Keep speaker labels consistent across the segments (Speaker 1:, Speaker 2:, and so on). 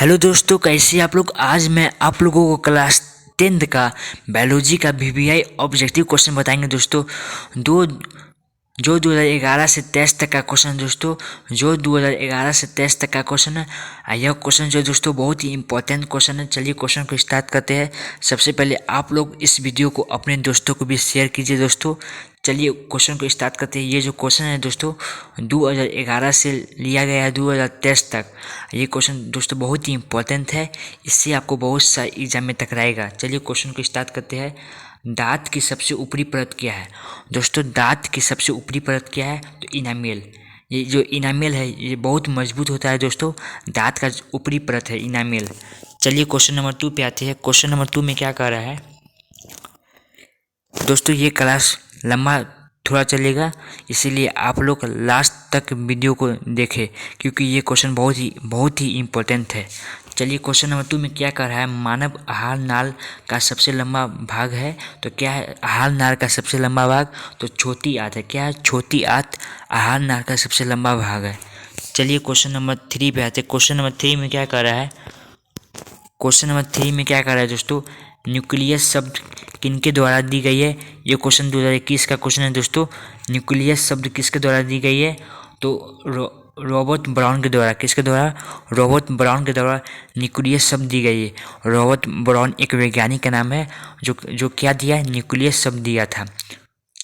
Speaker 1: Hello दोस्तों, कैसे आप लोग। आज मैं आप लोगों को क्लास 10th का बायोलॉजी का वीवीआई ऑब्जेक्टिव क्वेश्चन बताएंगे दोस्तों। दो जो 2011 से 23 तक का क्वेश्चन है दोस्तों। जो 2011 से 23 तक का क्वेश्चन है। यह क्वेश्चन जो दोस्तों बहुत ही इंपॉर्टेंट क्वेश्चन है। चलिए क्वेश्चन को स्टार्ट करते हैं। सबसे पहले आप लोग इस वीडियो को अपने दोस्तों को भी शेयर कीजिए दोस्तों। चलिए क्वेश्चन को स्टार्ट करते हैं। ये जो क्वेश्चन है दोस्तों 2011 से लिया गया है 2023 तक। ये क्वेश्चन दोस्तों बहुत ही इंपॉर्टेंट है। इससे आपको बहुत सा एग्जाम में टकराएगा। चलिए क्वेश्चन को स्टार्ट करते हैं। दांत की सबसे ऊपरी परत क्या है दोस्तों? दांत की सबसे ऊपरी परत क्या है? तो इनामेल। ये जो इनामेल है ये बहुत मजबूत होता है दोस्तों। दांत का ऊपरी परत है इनामेल। चलिए क्वेश्चन नंबर 2 पे आते हैं। क्वेश्चन नंबर 2 में क्या कह रहा है दोस्तों? ये क्लास लंबा थोड़ा चलेगा, इसीलिए आप लोग लास्ट तक वीडियो को देखें, क्योंकि ये क्वेश्चन बहुत ही इम्पोर्टेंट है। चलिए क्वेश्चन नंबर 2 में क्या कह रहा है? मानव आहार नाल का सबसे लंबा भाग है। तो क्या है आहार नाल का सबसे लंबा भाग? तो छोटी आंत है। क्या है? छोटी आंत आहार नाल का सबसे लंबा भाग है। चलिए क्वेश्चन नंबर 3 पे आते हैं। क्वेश्चन नंबर 3 में क्या कह रहा है? क्वेश्चन नंबर 3 में क्या कर रहा है दोस्तों? न्यूक्लियस शब्द किनके द्वारा दी गई है? ये क्वेश्चन 2021 का क्वेश्चन है दोस्तों। न्यूक्लियस शब्द किसके द्वारा दी गई है? तो रॉबर्ट ब्राउन के द्वारा। किसके द्वारा? रॉबर्ट ब्राउन के द्वारा न्यूक्लियस शब्द दी गई है। रॉबर्ट ब्राउन एक वैज्ञानिक का नाम है जो क्या दिया है? न्यूक्लियस शब्द दिया था।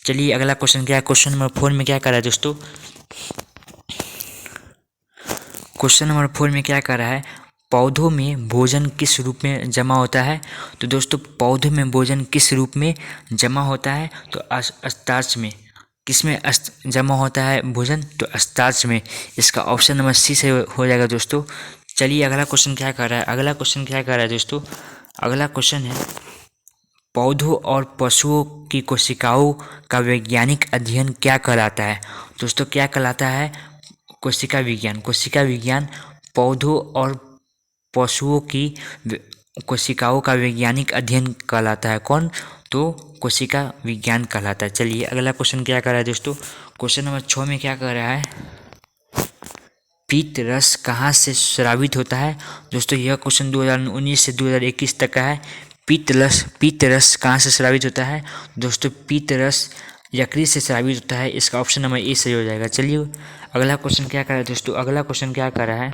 Speaker 1: चलिए अगला क्वेश्चन क्या है? क्वेश्चन नंबर 4 में क्या कर रहा है दोस्तों? क्वेश्चन नंबर 4 में क्या कर रहा है? पौधों में भोजन किस रूप में जमा होता है? तो दोस्तों पौधों में भोजन किस रूप में जमा होता है? तो स्टार्च में। किस में जमा होता है भोजन? तो स्टार्च में। इसका ऑप्शन नंबर सी से हो जाएगा दोस्तों। चलिए अगला क्वेश्चन क्या कर रहा है? अगला क्वेश्चन क्या कर रहा है दोस्तों? अगला क्वेश्चन है पौधों और पशुओं की कोशिकाओं का वैज्ञानिक अध्ययन क्या कहलाता है? दोस्तों क्या कहलाता है? कोशिका विज्ञान। कोशिका विज्ञान पौधों और पशुओं की कोशिकाओं का वैज्ञानिक अध्ययन कहलाता है। कौन? तो कोशिका विज्ञान कहलाता है। चलिए अगला क्वेश्चन क्या कर रहा है दोस्तों? क्वेश्चन नंबर 6 में क्या कर रहा है? पीत रस कहाँ से स्रावित होता है? दोस्तों यह क्वेश्चन 2019 से 2021 तक का है। पीत रस कहाँ से स्रावित होता है? दोस्तों पीत रस यकृत से स्रावित होता है। इसका ऑप्शन नंबर ए सही हो जाएगा। चलिए अगला क्वेश्चन क्या कर रहा है दोस्तों? अगला क्वेश्चन क्या कर रहा है?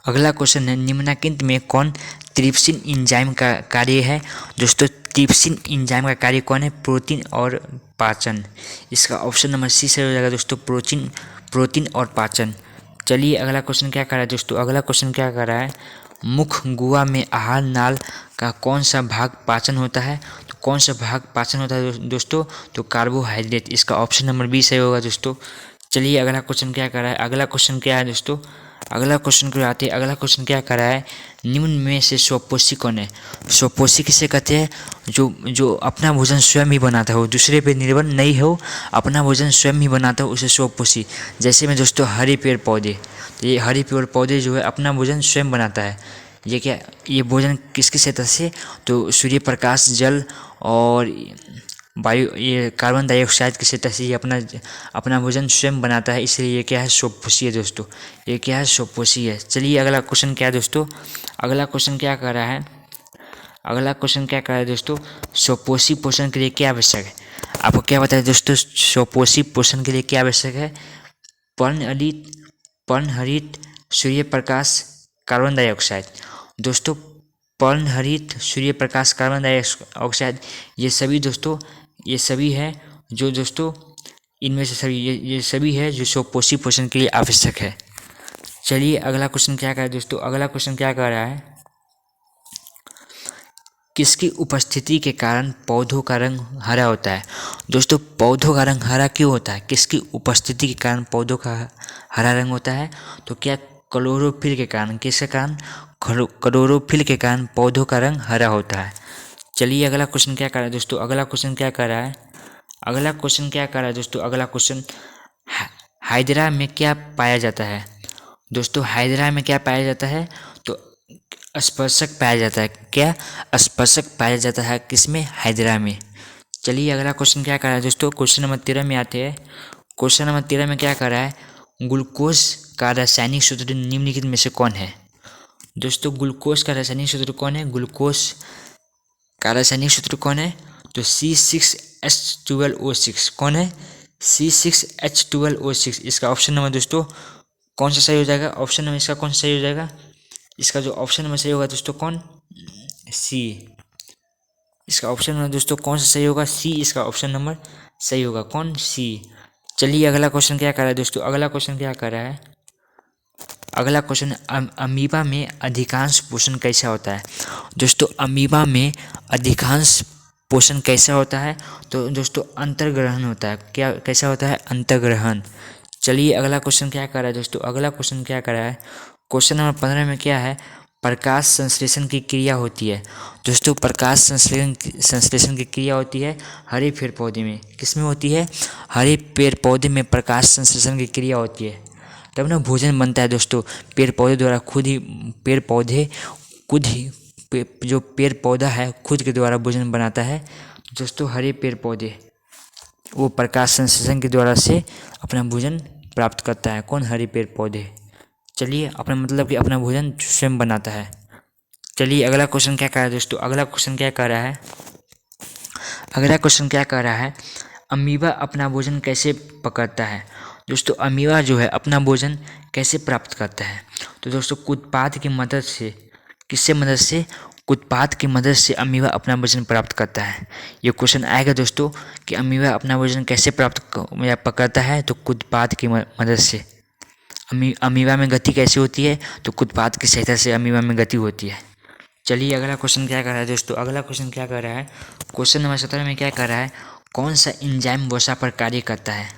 Speaker 1: अगला क्वेश्चन है निम्नलिखित में कौन ट्रिप्सिन एंजाइम का कार्य है? दोस्तों ट्रिप्सिन एंजाइम का कार्य कौन है? प्रोटीन और पाचन। इसका ऑप्शन नंबर सी से हो जाएगा दोस्तों। प्रोटीन और पाचन। चलिए अगला क्वेश्चन क्या कर रहा है दोस्तों? अगला क्वेश्चन क्या कर रहा है? मुख गुहा में आहार नाल का कौन सा भाग पाचन होता है? तो कौन सा भाग पाचन होता है दोस्तों? तो कार्बोहाइड्रेट। इसका ऑप्शन नंबर बी सही होगा दोस्तों। चलिए अगला क्वेश्चन क्या कर रहा है? अगला क्वेश्चन क्या है दोस्तों? अगला क्वेश्चन को आते हैं। अगला क्वेश्चन क्या कर रहा है? निम्न में से स्वपोषी कौन है? स्वपोषी किसे कहते हैं? जो अपना भोजन स्वयं ही बनाता हो, दूसरे पे निर्भर नहीं हो, अपना भोजन स्वयं ही बनाता हो, उसे स्वपोषी। जैसे में दोस्तों हरे पेड़ पौधे। तो ये हरे पेड़ पौधे जो है अपना भोजन स्वयं बनाता है। ये क्या? ये भोजन किसकी सहायता से? तो सूर्य प्रकाश, जल और वायु, ये कार्बन डाइऑक्साइड की सहायता से ये अपना भोजन स्वयं बनाता है। इसलिए ये क्या है? स्वपोषी है दोस्तों। ये क्या है? स्वपोषी है। चलिए अगला क्वेश्चन क्या है दोस्तों? अगला क्वेश्चन क्या कर रहा है? अगला क्वेश्चन क्या कर रहा है दोस्तों? स्वपोषी पोषण के लिए क्या आवश्यक है? आपको क्या बताया दोस्तों? स्वपोषी पोषण के लिए क्या आवश्यक है? पर्णहरित, सूर्य प्रकाश, कार्बन डाइऑक्साइड। दोस्तों पर्णहरित, सूर्य प्रकाश, कार्बन डाइऑक्साइड, ये सभी दोस्तों ये सभी है जो दोस्तों इनमें से सभी ये सभी है जो स्वपोषी पोषण के लिए आवश्यक है। चलिए अगला क्वेश्चन क्या कर रहा है दोस्तों? अगला क्वेश्चन क्या कर रहा है? किसकी उपस्थिति के कारण पौधों का रंग हरा होता है? दोस्तों पौधों का रंग हरा क्यों होता है? किसकी उपस्थिति के कारण पौधों का हरा रंग होता है? तो क्या क्लोरोफिल के कारण। किसके कारण? क्लोरोफिल के कारण पौधों का रंग हरा होता है। चलिए अगला क्वेश्चन क्या कर रहा है दोस्तों? अगला क्वेश्चन क्या कर रहा है? अगला क्वेश्चन क्या कर रहा है दोस्तों? अगला क्वेश्चन हाइड्रा में क्या पाया जाता है? दोस्तों हाइड्रा में क्या पाया जाता है? तो स्पर्शक पाया जाता है। क्या? स्पर्शक पाया जाता है किसमें? हाइड्रा में। चलिए अगला क्वेश्चन क्या कर रहा है दोस्तों? क्वेश्चन नंबर 13 में आते हैं। क्वेश्चन नंबर 13 में क्या कर रहा है? ग्लूकोज का रासायनिक सूत्र निम्नलिखित में से कौन है? दोस्तों ग्लूकोज का रासायनिक सूत्र कौन है? ग्लूकोज का रासायनिक सूत्र कौन है? तो C6H12O6 कौन है? C6H12O6। इसका ऑप्शन नंबर दोस्तों कौन सा सही हो जाएगा? ऑप्शन नंबर इसका कौन सा सही हो जाएगा? इसका जो ऑप्शन नंबर सही होगा दोस्तों कौन? सी। इसका ऑप्शन नंबर दोस्तों कौन सा सही होगा? सी। इसका ऑप्शन नंबर सही होगा कौन? सी। चलिए अगला क्वेश्चन क्या कर रहा है दोस्तों? अगला क्वेश्चन क्या कर रहा है? अगला क्वेश्चन, अमीबा में अधिकांश पोषण कैसा होता है? दोस्तों अमीबा में अधिकांश पोषण कैसा होता है? तो दोस्तों अंतर्ग्रहण होता है। क्या कैसा होता है? अंतर्ग्रहण। चलिए अगला क्वेश्चन क्या कर रहा है दोस्तों? अगला क्वेश्चन क्या कर रहा है? क्वेश्चन नंबर 15 में क्या है? प्रकाश संश्लेषण की क्रिया होती है। दोस्तों प्रकाश संश्लेषण की क्रिया होती है हरे पेड़ पौधे में। किस में होती है? हरे पेड़ पौधे में प्रकाश संश्लेषण की क्रिया होती है, तब ना भोजन बनता है दोस्तों। पेड़ पौधे द्वारा खुद ही जो पेड़ पौधा है खुद के द्वारा भोजन बनाता है दोस्तों। हरे पेड़ पौधे वो प्रकाश संश्लेषण के द्वारा से अपना भोजन प्राप्त करता है। कौन? हरे पेड़ पौधे। चलिए अपना मतलब कि अपना भोजन स्वयं बनाता है। चलिए अगला क्वेश्चन क्या कर रहा है दोस्तों? अगला क्वेश्चन क्या कर रहा है? अगला क्वेश्चन क्या कर रहा है? अमीबा अपना भोजन कैसे पकड़ता है? दोस्तों अमीबा जो है अपना भोजन कैसे प्राप्त करता है? तो दोस्तों उत्पाद की मदद से। किससे मदद से? उत्पाद की मदद से अमीबा अपना भोजन प्राप्त करता है। ये क्वेश्चन आएगा दोस्तों कि अमीबा अपना भोजन कैसे पकड़ता है? तो उत्पाद की मदद से। अमीबा में गति कैसे होती है? तो उत्पाद की सहायता से अमीबा में गति होती है। चलिए अगला क्वेश्चन क्या कर रहा है दोस्तों? अगला क्वेश्चन क्या कर रहा है? क्वेश्चन नंबर 17 में क्या कर रहा है? कौन सा एंजाइम वसा पर कार्य करता है?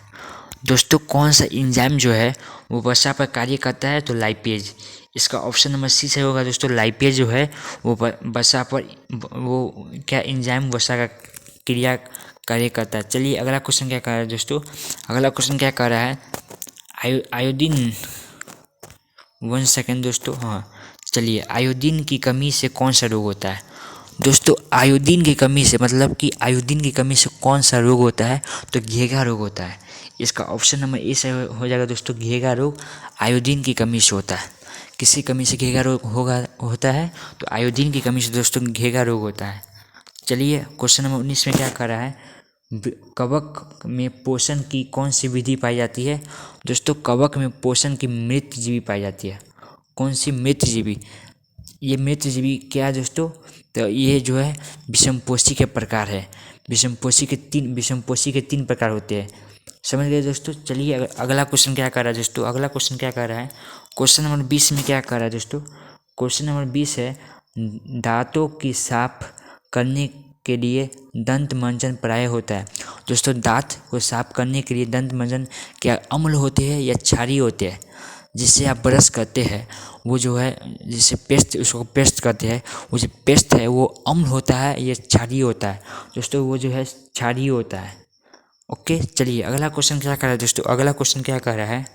Speaker 1: दोस्तों कौन सा एंजाइम जो है वो वसा पर कार्य करता है? तो लाइपेज। इसका ऑप्शन नंबर सी सही होगा दोस्तों। लाइपेज जो है वो वसा पर वो क्या एंजाइम वसा का क्रिया कार्य करता है। चलिए अगला क्वेश्चन क्या कर रहा है दोस्तों? अगला क्वेश्चन क्या कर रहा है? आयोडीन 1 सेकेंड दोस्तों। हाँ चलिए, आयोडीन की कमी से कौन सा रोग होता है? दोस्तों आयोडीन की कमी से मतलब कि आयोडीन की कमी से कौन सा रोग होता है? तो घेंघा रोग होता है। इसका ऑप्शन नंबर ए से हो जाएगा दोस्तों। घेंघा रोग आयोडीन की कमी से होता है। किसी कमी से घेंघा रोग होता है? तो आयोडीन की कमी से दोस्तों घेंघा रोग होता है। चलिए क्वेश्चन नंबर 19 में क्या कर रहा है? कवक में पोषण की कौन सी विधि पाई जाती है? दोस्तों कवक में पोषण की मृत जीवी पाई जाती है। कौन सी मृत जीवी? ये मृत जीवी क्या है दोस्तों? तो ये जो है विषमपोषी के प्रकार है। विषमपोषी के तीन प्रकार होते हैं। समझ गए दोस्तों? चलिए अगला क्वेश्चन क्या कर रहा है दोस्तों? अगला क्वेश्चन क्या कर रहा है? क्वेश्चन नंबर 20 में क्या कर रहा है दोस्तों? क्वेश्चन नंबर 20 है दांतों की साफ करने के लिए दंत मंजन प्राय होता है। दोस्तों दांत को साफ करने के लिए दंत मंजन क्या अम्ल होते हैं या क्षारीय होते हैं? जिससे आप ब्रश करते हैं वो जो है जिससे पेस्ट उसको पेस्ट करते हैं, वो जो पेस्ट है वो अम्ल होता है या क्षारीय होता है? दोस्तों वो जो है क्षारीय होता है। ओके चलिए अगला क्वेश्चन क्या कर रहा है दोस्तों? अगला क्वेश्चन क्या कर रहा है?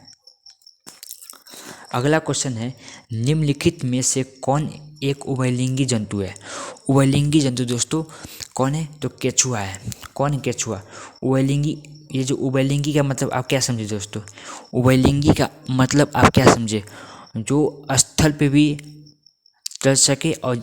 Speaker 1: अगला क्वेश्चन है निम्नलिखित में से कौन एक उभयलिंगी जंतु है? उभयलिंगी जंतु दोस्तों कौन है? तो केचुआ है। कौन है? केचुआ। उभयलिंगी, ये जो उभयलिंगी का मतलब आप क्या समझे दोस्तों? उभयलिंगी का मतलब आप क्या समझे? जो स्थल पे भी चल सके और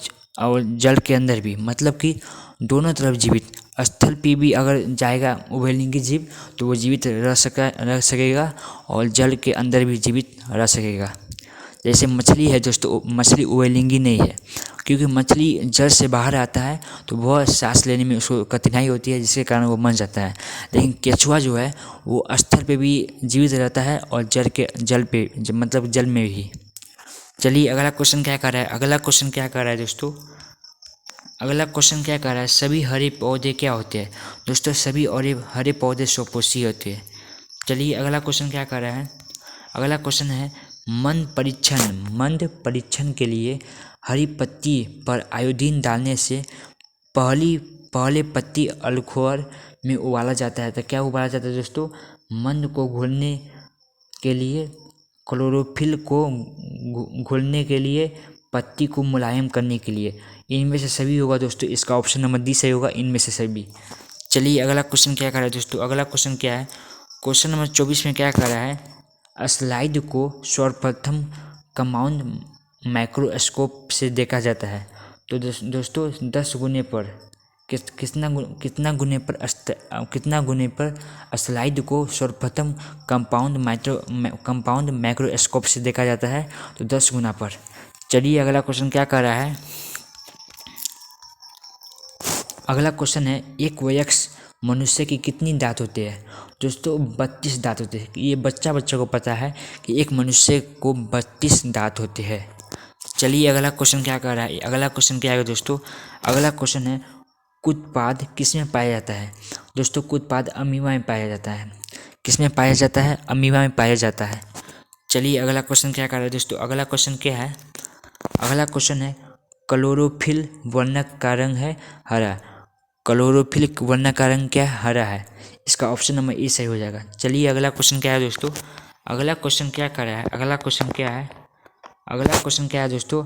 Speaker 1: जल के अंदर भी, मतलब कि दोनों तरफ जीवित। स्थल पे भी अगर जाएगा उभयलिंगी जीव तो वो जीवित रह सकेगा और जल के अंदर भी जीवित रह सकेगा। जैसे मछली है दोस्तों, मछली उभयलिंगी नहीं है क्योंकि मछली जल से बाहर आता है तो बहुत सांस लेने में उसको कठिनाई होती है जिसके कारण वो मर जाता है। लेकिन केचुआ जो है वो स्थल पे भी जीवित रहता है और जल पे मतलब जल में भी। चलिए अगला क्वेश्चन क्या कर रहा है? अगला क्वेश्चन क्या कर रहा है दोस्तों? अगला क्वेश्चन क्या कर रहा है? सभी हरे पौधे क्या होते हैं? दोस्तों सभी और हरे पौधे स्वपोषी होते हैं। चलिए अगला क्वेश्चन क्या कर रहा है? अगला क्वेश्चन है मंद परीक्षण के लिए हरी पत्ती पर आयोडीन डालने से पहले पत्ती अल्कोहल में उबाला जाता है। तो क्या उबाला जाता है दोस्तों? मंद को घोलने के लिए, क्लोरोफिल को घोलने के लिए, पत्ती को मुलायम करने के लिए। इनमें से सभी होगा दोस्तों। इसका ऑप्शन नंबर डी सही होगा, इनमें से सभी। चलिए अगला क्वेश्चन क्या कर रहा है दोस्तों? अगला क्वेश्चन क्या है? क्वेश्चन नंबर 24 में क्या कर रहा है? स्लाइड को सर्वप्रथम कंपाउंड माइक्रोस्कोप से देखा जाता है। तो दोस्तों 10 गुने पर कितना गुने पर स्लाइड को सर्वप्रथम कंपाउंड माइक्रोस्कोप से देखा जाता है? तो 10 गुना पर। चलिए अगला क्वेश्चन क्या कर रहा है। अगला क्वेश्चन है, एक वयस्क मनुष्य की कितनी दांत होते हैं? दोस्तों 32 दांत होते हैं। ये बच्चा को पता है कि एक मनुष्य को 32 दांत होते हैं। चलिए अगला क्वेश्चन क्या कर रहा है। अगला क्वेश्चन क्या है दोस्तों? अगला क्वेश्चन है, कुत्पाद किसमें पाया जाता है? दोस्तों कुत्पाद अमीबा में पाया जाता है। किसमें पाया जाता है? अमीबा में पाया जाता है। चलिए अगला क्वेश्चन क्या कर रहा है दोस्तों? अगला क्वेश्चन क्या है? अगला क्वेश्चन है, क्लोरोफिल वर्णक का रंग है हरा। क्लोरोफिल वर्णक का रंग क्या है? हरा है। इसका ऑप्शन नंबर ए सही हो जाएगा। चलिए अगला क्वेश्चन क्या है दोस्तों? अगला क्वेश्चन क्या कर रहा है? अगला क्वेश्चन क्या है? अगला क्वेश्चन क्या है दोस्तों?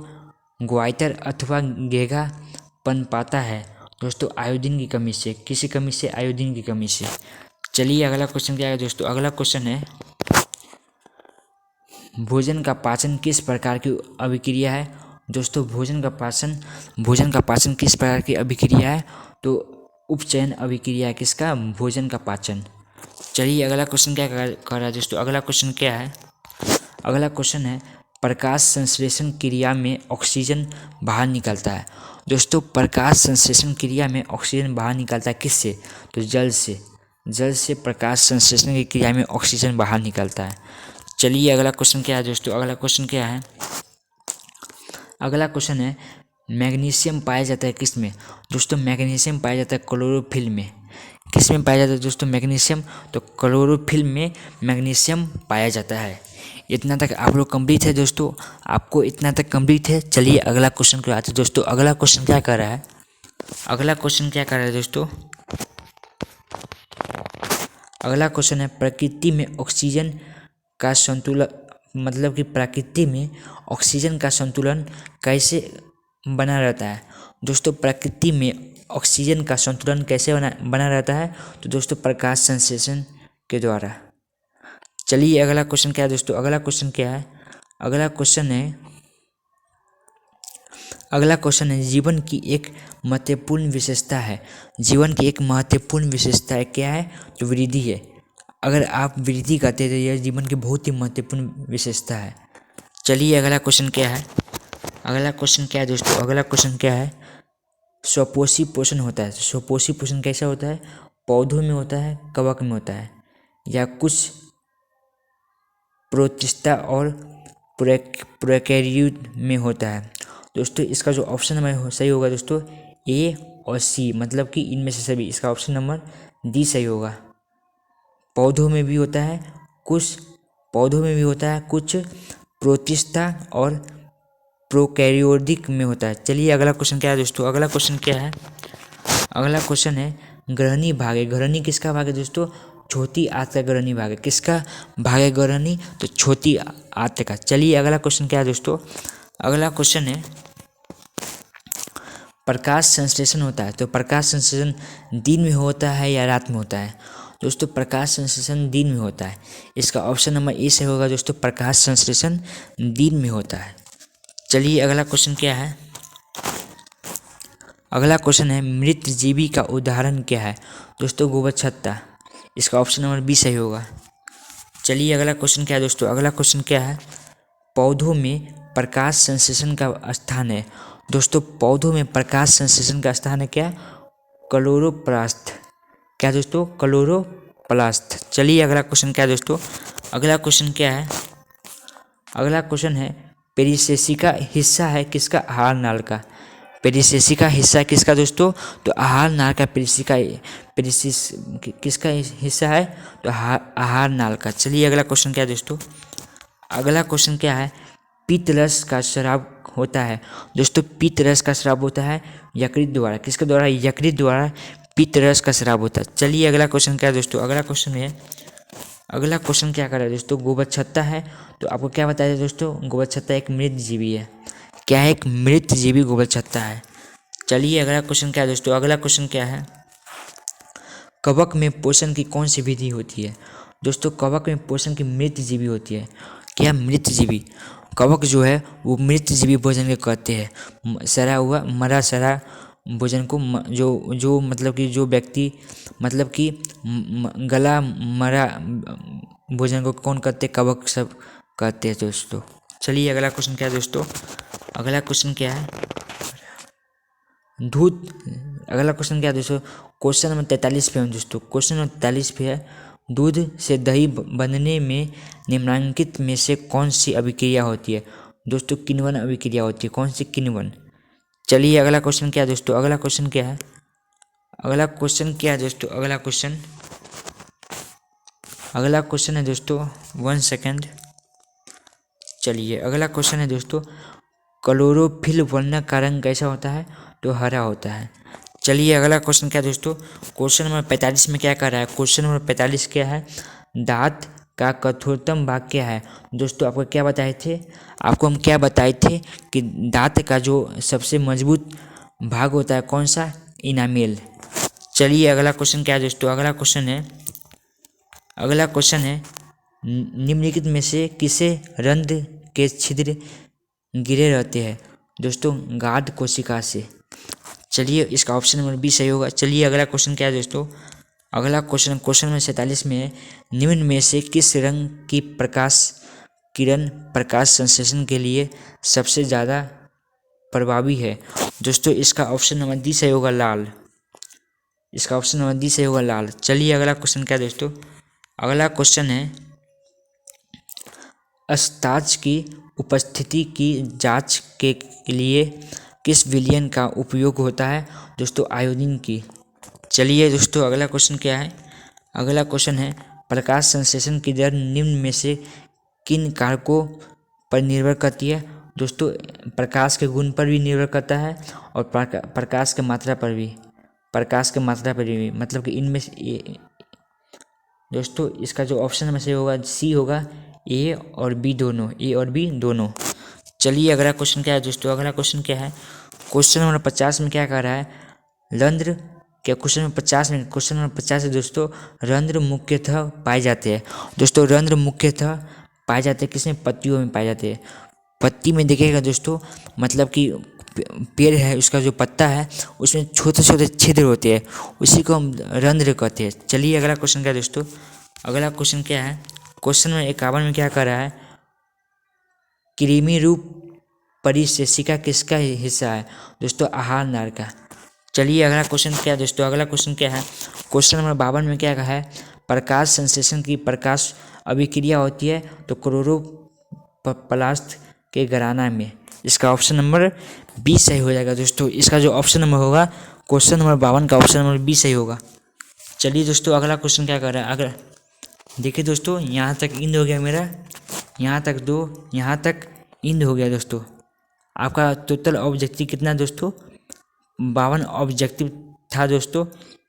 Speaker 1: ग्वाइटर अथवा गेगा पनपाता है दोस्तों आयोडीन की कमी से। किसी कमी से? आयोडीन की कमी से। चलिए अगला क्वेश्चन क्या है दोस्तों? अगला क्वेश्चन है, भोजन का पाचन किस प्रकार की अभिक्रिया है? दोस्तों भोजन का पाचन किस प्रकार की अभिक्रिया है? तो उपचयन अभिक्रिया है। किसका? भोजन का पाचन। चलिए अगला क्वेश्चन क्या कर रहा है दोस्तों? अगला क्वेश्चन क्या है? अगला क्वेश्चन है, प्रकाश संश्लेषण क्रिया में ऑक्सीजन बाहर निकलता है। दोस्तों प्रकाश संश्लेषण क्रिया में ऑक्सीजन बाहर निकलता है किससे? तो जल से। जल से प्रकाश संश्लेषण की क्रिया में ऑक्सीजन बाहर निकलता है। चलिए अगला क्वेश्चन क्या है दोस्तों? अगला क्वेश्चन क्या है? अगला क्वेश्चन है, मैग्नीशियम पाया जाता है किस में? दोस्तों मैग्नीशियम पाया जाता है क्लोरोफिल में। किस में पाया जाता है दोस्तों मैग्नीशियम? तो क्लोरोफिल में मैग्नीशियम पाया जाता है। इतना तक आप लोग कंप्लीट है दोस्तों? आपको इतना तक कंप्लीट है? चलिए अगला क्वेश्चन को आते हैं दोस्तों। अगला क्वेश्चन क्या कर रहा है? अगला क्वेश्चन क्या कर रहा है दोस्तों? अगला क्वेश्चन है, प्रकृति में ऑक्सीजन का संतुलन, मतलब कि प्रकृति में ऑक्सीजन का संतुलन कैसे बना रहता है? दोस्तों प्रकृति में ऑक्सीजन का संतुलन कैसे बना रहता है? तो दोस्तों प्रकाश संश्लेषण के द्वारा। चलिए अगला क्वेश्चन क्या है दोस्तों? अगला क्वेश्चन क्या है? अगला क्वेश्चन है, जीवन की एक महत्वपूर्ण विशेषता है। जीवन की एक महत्वपूर्ण विशेषता है क्या है? तो वृद्धि है। अगर आप वृद्धि करते हैं तो यह जीवन की बहुत ही महत्वपूर्ण विशेषता है। चलिए अगला क्वेश्चन क्या है? अगला क्वेश्चन क्या है दोस्तों? अगला क्वेश्चन क्या है? स्वपोषी पोषण होता है। स्वपोषी पोषण कैसा होता है? पौधों में होता है, कवक में होता है, या कुछ प्रोटिस्टा और प्रोकैरियोट में होता है। दोस्तों इसका जो ऑप्शन नंबर सही होगा दोस्तों ए और सी, मतलब कि इनमें से सभी। इसका ऑप्शन नंबर डी सही होगा। पौधों में भी होता है कुछ प्रोटिस्टा और प्रोकैरियोटिक में होता है। चलिए अगला क्वेश्चन क्या है दोस्तों? अगला क्वेश्चन क्या है? अगला क्वेश्चन है, ग्रहणी भाग है। ग्रहणी किसका भाग है दोस्तों? छोटी आंत का ग्रहणी भाग है। किसका भाग है ग्रहणी? तो छोटी आंत का। चलिए अगला क्वेश्चन क्या है दोस्तों? अगला क्वेश्चन है, प्रकाश संश्लेषण होता है तो प्रकाश संश्लेषण दिन में होता है या रात में होता है? दोस्तों प्रकाश संश्लेषण दिन में होता है। इसका ऑप्शन नंबर ए से होगा दोस्तों, प्रकाश संश्लेषण दिन में होता है। चलिए अगला क्वेश्चन क्या है? अगला क्वेश्चन है, मृत जीवी का उदाहरण क्या है? दोस्तों गोबर छत्ता। इसका ऑप्शन नंबर बी सही होगा। चलिए अगला क्वेश्चन क्या है दोस्तों? अगला क्वेश्चन क्या है? पौधों में प्रकाश संश्लेषण का स्थान है। दोस्तों पौधों में प्रकाश संश्लेषण का स्थान है क्या? क्लोरोप्लास्ट। क्या दोस्तों? क्लोरोप्लास्ट। चलिए अगला क्वेश्चन क्या है दोस्तों? अगला क्वेश्चन क्या है? अगला क्वेश्चन है, पेरिसेसिका हिस्सा है किसका? आहार नाल का। पेरिसेसिका हिस्सा किसका दोस्तों? तो आहार नाल का पेरिसिस किसका हिस्सा है? तो आहार नाल का। चलिए अगला क्वेश्चन क्या है दोस्तों? अगला क्वेश्चन क्या है? पित्त रस का स्राव होता है। दोस्तों पित्त रस का स्राव होता है यकृत द्वारा। किसके द्वारा? यकृत द्वारा पित्त रस का स्राव होता है। चलिए अगला क्वेश्चन क्या है दोस्तों? अगला क्वेश्चन है, अगला क्वेश्चन क्या कर रहा है दोस्तों? गोबर छत्ता है। तो आपको क्या बताया दोस्तों? गोबर छत्ता एक मृत जीवी है। क्या है? एक मृत जीवी गोबर छत्ता है। चलिए अगला क्वेश्चन क्या है दोस्तों? अगला क्वेश्चन क्या है? कवक में पोषण की कौन सी विधि होती है? दोस्तों कवक में पोषण की मृत जीवी होती है। क्या मृत जीवी? कवक जो है वो मृत जीवी भोजन के कहते हैं। सड़ा हुआ मरा सड़ा भोजन को जो मतलब कि जो व्यक्ति मतलब कि गला मरा भोजन को कौन कहते हैं? कवक सब कहते हैं दोस्तों। चलिए अगला क्वेश्चन क्या है दोस्तों? अगला क्वेश्चन क्या है? दूध। अगला क्वेश्चन क्या है दोस्तों? क्वेश्चन नंबर 43 पे है दोस्तों। क्वेश्चन नंबर 43 पे है, दूध से दही बनने में निम्नलिखित में से कौन सी अभिक्रिया होती है? दोस्तों किण्वन अभिक्रिया होती है। कौन सी? किण्वन। चलिए अगला क्वेश्चन क्या है दोस्तों? अगला क्वेश्चन क्या है? अगला क्वेश्चन क्या है दोस्तों? अगला क्वेश्चन है दोस्तों, 1 सेकेंड। चलिए अगला क्वेश्चन है दोस्तों, क्लोरोफिल वर्णक का रंग कैसा होता है? तो हरा होता है। चलिए अगला क्वेश्चन क्या है दोस्तों? क्वेश्चन नंबर 45 में क्या कर रहा है? क्वेश्चन नंबर 45 क्या है? दांत का कठोरतम भाग क्या है? दोस्तों आपको क्या बताए थे? आपको हम क्या बताए थे कि दांत का जो सबसे मजबूत भाग होता है कौन सा? इनामेल। चलिए अगला क्वेश्चन क्या है दोस्तों? अगला क्वेश्चन है निम्नलिखित में से किसे रंध्र के छिद्र गिरे रहते हैं? दोस्तों गाढ़ कोशिका से। चलिए इसका ऑप्शन नंबर बी सही होगा। चलिए अगला क्वेश्चन क्या है दोस्तों? अगला क्वेश्चन नंबर 47 में है, निम्न में से किस रंग की प्रकाश किरण प्रकाश संश्लेषण के लिए सबसे ज़्यादा प्रभावी है? दोस्तों इसका ऑप्शन नंबर डी सही होगा, लाल। इसका ऑप्शन नंबर डी सही होगा, लाल। चलिए अगला क्वेश्चन क्या है दोस्तों? अगला क्वेश्चन है, स्टार्च की उपस्थिति की जांच के लिए किस विलयन का उपयोग होता है? दोस्तों आयोडीन की। चलिए दोस्तों अगला क्वेश्चन क्या है? अगला क्वेश्चन है, प्रकाश संश्लेषण की दर निम्न में से किन कारकों पर निर्भर करती है? दोस्तों प्रकाश के गुण पर भी निर्भर करता है और प्रकाश की मात्रा पर भी। मतलब कि इनमें से दोस्तों इसका जो ऑप्शन में से होगा सी होगा, ए और बी दोनों। चलिए अगला क्वेश्चन क्या है दोस्तों? अगला क्वेश्चन क्या है? क्वेश्चन नंबर 50 में क्या कह रहा है? रंध्र क्या? क्वेश्चन नंबर 50 है दोस्तों, रंध्र मुख्यतः पाए जाते हैं। दोस्तों रंध्र मुख्यतः पाए जाते हैं किसमें? पत्तियों में पाए जाते हैं। पत्ती में देखिएगा दोस्तों, मतलब कि पेड़ है उसका जो पत्ता है उसमें छोटे छोटे छिद्र होते हैं, उसी को हम रंध्र कहते हैं। चलिए अगला क्वेश्चन क्या है दोस्तों? अगला क्वेश्चन क्या है? क्वेश्चन नंबर 51 में क्या कर रहा है? कृमि रूप परिशेषिका किसका हिस्सा है? दोस्तों आहार नार का। चलिए अगला क्वेश्चन क्या है दोस्तों? अगला क्वेश्चन क्या है? क्वेश्चन नंबर 52 में क्या कहा है? प्रकाश संश्लेषण की प्रकाश अभिक्रिया होती है तो क्लोरोप्लास्ट के घराना में। इसका ऑप्शन नंबर बी सही हो जाएगा दोस्तों। इसका जो ऑप्शन नंबर होगा क्वेश्चन नंबर 52 का ऑप्शन नंबर बी सही होगा। चलिए दोस्तों अगला क्वेश्चन क्या कर रहा है? अगर देखिए दोस्तों यहाँ तक इंद हो गया मेरा, यहाँ तक 2, यहाँ तक इंद हो गया दोस्तों। आपका टोटल ऑब्जेक्टिव कितना दोस्तों? 52 ऑब्जेक्टिव था दोस्तों।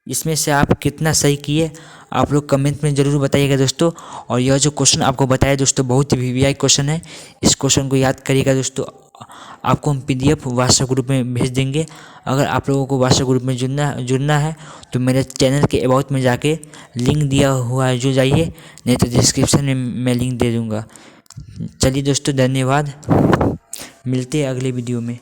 Speaker 1: इसमें से आप कितना सही किए आप लोग कमेंट में ज़रूर बताइएगा दोस्तों। और यह जो क्वेश्चन आपको बताया दोस्तों बहुत ही वीवीआई क्वेश्चन है, इस क्वेश्चन को याद करिएगा दोस्तों। आपको हम पीडीएफ व्हाट्सएप ग्रुप में भेज देंगे। अगर आप लोगों को व्हाट्सएप ग्रुप में जुड़ना है तो मेरे चैनल के अबाउट में जाके लिंक दिया हुआ है, जो जाइए, नहीं तो डिस्क्रिप्शन में मैं लिंक दे दूँगा। चलिए दोस्तों धन्यवाद, मिलते हैं अगले वीडियो में।